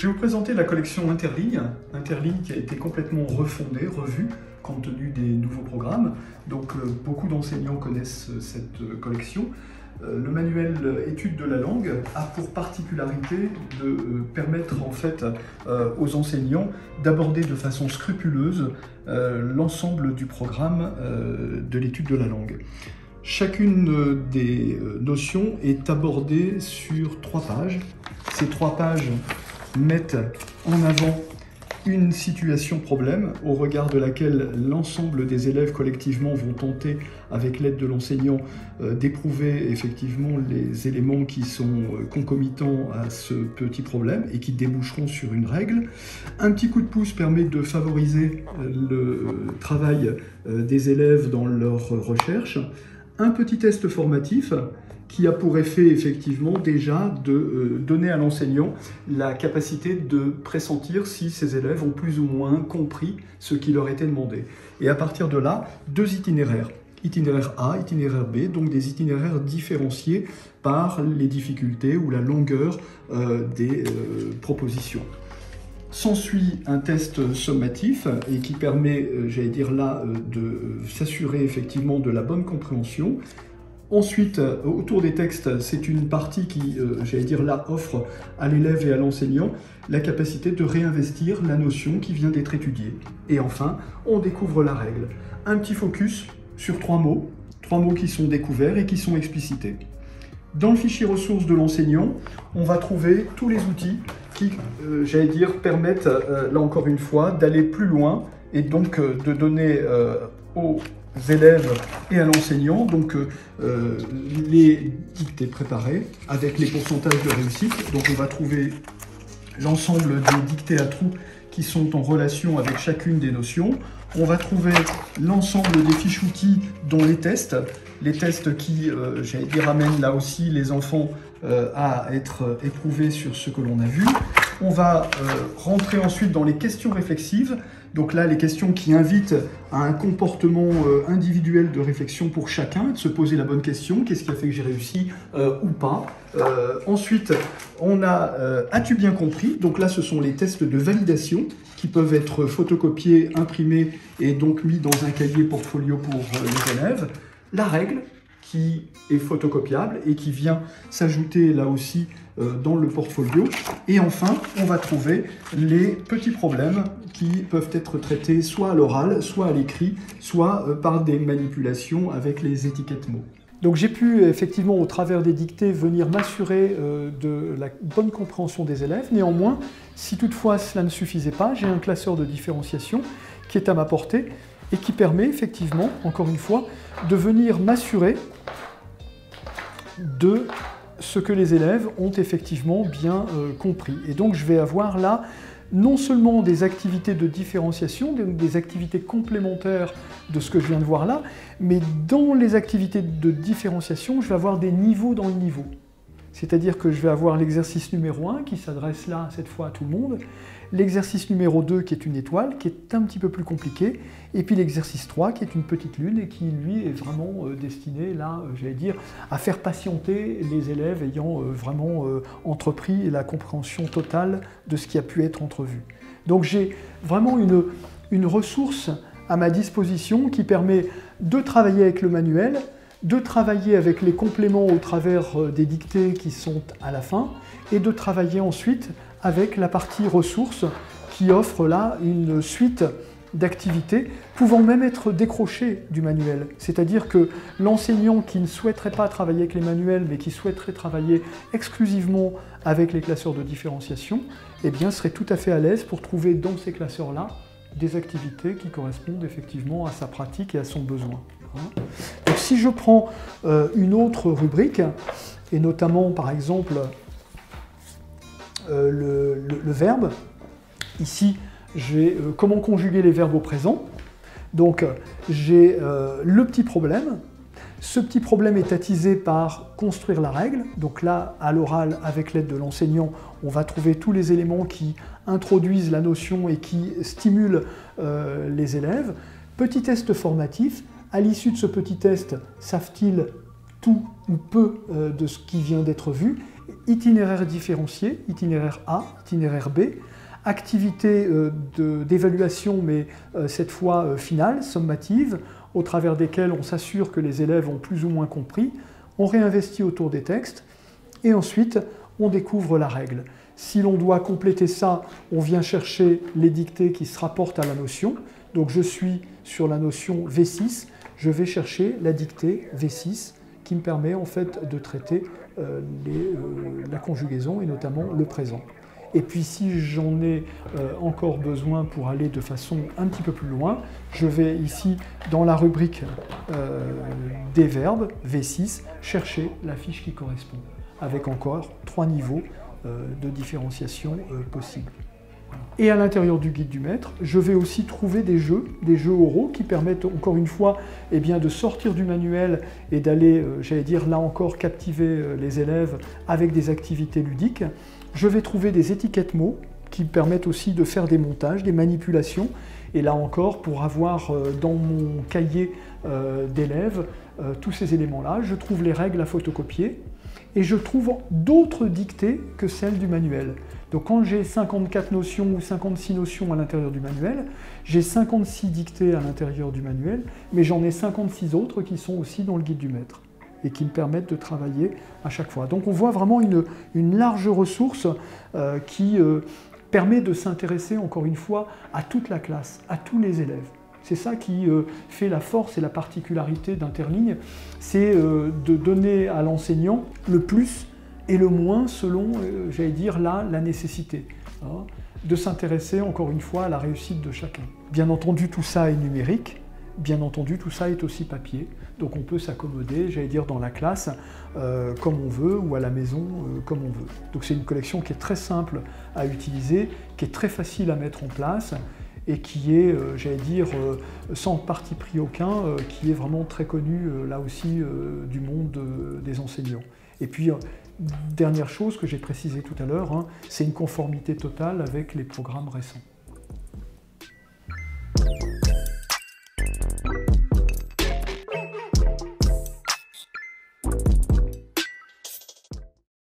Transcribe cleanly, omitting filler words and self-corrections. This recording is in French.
Je vais vous présenter la collection Interligne, Interligne qui a été complètement refondée, revue, compte tenu des nouveaux programmes. Donc beaucoup d'enseignants connaissent cette collection. Le manuel études de la langue a pour particularité de permettre en fait aux enseignants d'aborder de façon scrupuleuse l'ensemble du programme de l'étude de la langue. Chacune des notions est abordée sur 3 pages. Ces 3 pages mettent en avant une situation problème au regard de laquelle l'ensemble des élèves collectivement vont tenter, avec l'aide de l'enseignant, d'éprouver effectivement les éléments qui sont concomitants à ce petit problème et qui déboucheront sur une règle. Un petit coup de pouce permet de favoriser le travail des élèves dans leur recherche. Un petit test formatif qui a pour effet effectivement déjà de donner à l'enseignant la capacité de pressentir si ses élèves ont plus ou moins compris ce qui leur était demandé. Et à partir de là, 2 itinéraires. Itinéraire A, itinéraire B, donc des itinéraires différenciés par les difficultés ou la longueur des propositions. S'ensuit un test sommatif et qui permet, j'allais dire là, de s'assurer effectivement de la bonne compréhension. Ensuite, autour des textes, c'est une partie qui, j'allais dire là, offre à l'élève et à l'enseignant la capacité de réinvestir la notion qui vient d'être étudiée. Et enfin, on découvre la règle. Un petit focus sur 3 mots qui sont découverts et qui sont explicités. Dans le fichier ressources de l'enseignant, on va trouver tous les outils qui, j'allais dire, permettent, là encore une fois, d'aller plus loin et donc de donner aux élèves et à l'enseignant donc les dictées préparées avec les pourcentages de réussite. Donc on va trouver l'ensemble des dictées à trous qui sont en relation avec chacune des notions. On va trouver l'ensemble des fiches outils dont les tests qui, j'allais dire, amènent là aussi les enfants à être éprouvés sur ce que l'on a vu. On va rentrer ensuite dans les questions réflexives. Donc là, les questions qui invitent à un comportement individuel de réflexion pour chacun, de se poser la bonne question, qu'est-ce qui a fait que j'ai réussi ou pas. Ensuite, on a as-tu bien compris? Donc là, ce sont les tests de validation qui peuvent être photocopiés, imprimés et donc mis dans un cahier portfolio pour les élèves. La règle, qui est photocopiable et qui vient s'ajouter là aussi dans le portfolio. Et enfin, on va trouver les petits problèmes qui peuvent être traités soit à l'oral, soit à l'écrit, soit par des manipulations avec les étiquettes mots. Donc j'ai pu effectivement, au travers des dictées, venir m'assurer de la bonne compréhension des élèves. Néanmoins, si toutefois cela ne suffisait pas, j'ai un classeur de différenciation qui est à ma portée et qui permet effectivement, encore une fois, de venir m'assurer de ce que les élèves ont effectivement bien compris. Et donc je vais avoir là non seulement des activités de différenciation, des activités complémentaires de ce que je viens de voir là, mais dans les activités de différenciation, je vais avoir des niveaux dans le niveau. C'est-à-dire que je vais avoir l'exercice numéro 1 qui s'adresse là, cette fois, à tout le monde, l'exercice numéro 2 qui est une étoile, qui est un petit peu plus compliqué, et puis l'exercice 3 qui est une petite lune et qui, lui, est vraiment destiné, là, j'allais dire, à faire patienter les élèves ayant vraiment entrepris la compréhension totale de ce qui a pu être entrevu. Donc j'ai vraiment une ressource à ma disposition qui permet de travailler avec le manuel, de travailler avec les compléments au travers des dictées qui sont à la fin, et de travailler ensuite avec la partie ressources qui offre là une suite d'activités pouvant même être décrochées du manuel. C'est-à-dire que l'enseignant qui ne souhaiterait pas travailler avec les manuels mais qui souhaiterait travailler exclusivement avec les classeurs de différenciation, eh bien serait tout à fait à l'aise pour trouver dans ces classeurs-là des activités qui correspondent effectivement à sa pratique et à son besoin. Donc si je prends une autre rubrique, et notamment par exemple le verbe, ici j'ai comment conjuguer les verbes au présent. Donc j'ai le petit problème. Ce petit problème est attisé par construire la règle. Donc là, à l'oral, avec l'aide de l'enseignant, on va trouver tous les éléments qui introduisent la notion et qui stimulent les élèves. Petit test formatif. À l'issue de ce petit test, savent-ils tout ou peu de ce qui vient d'être vu? itinéraire différencié, itinéraire A, itinéraire B, activité d'évaluation, mais cette fois finale, sommative, au travers desquelles on s'assure que les élèves ont plus ou moins compris, on réinvestit autour des textes, et ensuite on découvre la règle. Si l'on doit compléter ça, on vient chercher les dictées qui se rapportent à la notion. Donc je suis sur la notion V6, je vais chercher la dictée V6 qui me permet en fait de traiter la conjugaison et notamment le présent. Et puis si j'en ai encore besoin pour aller de façon un petit peu plus loin, je vais ici dans la rubrique des verbes, V6, chercher la fiche qui correspond, avec encore 3 niveaux de différenciation possibles. Et à l'intérieur du guide du maître, je vais aussi trouver des jeux oraux qui permettent encore une fois de sortir du manuel et d'aller, j'allais dire là encore, captiver les élèves avec des activités ludiques. Je vais trouver des étiquettes mots qui permettent aussi de faire des montages, des manipulations. Et là encore, pour avoir dans mon cahier d'élèves tous ces éléments-là, je trouve les règles à photocopier et je trouve d'autres dictées que celles du manuel. Donc quand j'ai 54 notions ou 56 notions à l'intérieur du manuel, j'ai 56 dictées à l'intérieur du manuel, mais j'en ai 56 autres qui sont aussi dans le guide du maître et qui me permettent de travailler à chaque fois. Donc on voit vraiment une large ressource qui permet de s'intéresser encore une fois à toute la classe, à tous les élèves. C'est ça qui fait la force et la particularité d'Interligne, c'est de donner à l'enseignant le plus et le moins selon, j'allais dire là, la nécessité, hein, de s'intéresser encore une fois à la réussite de chacun. Bien entendu, tout ça est numérique, bien entendu, tout ça est aussi papier, donc on peut s'accommoder, j'allais dire, dans la classe comme on veut ou à la maison comme on veut. Donc c'est une collection qui est très simple à utiliser, qui est très facile à mettre en place, et qui est, j'allais dire, sans parti pris aucun, qui est vraiment très connu, là aussi, du monde des enseignants. Et puis, dernière chose que j'ai précisé tout à l'heure, hein, c'est une conformité totale avec les programmes récents.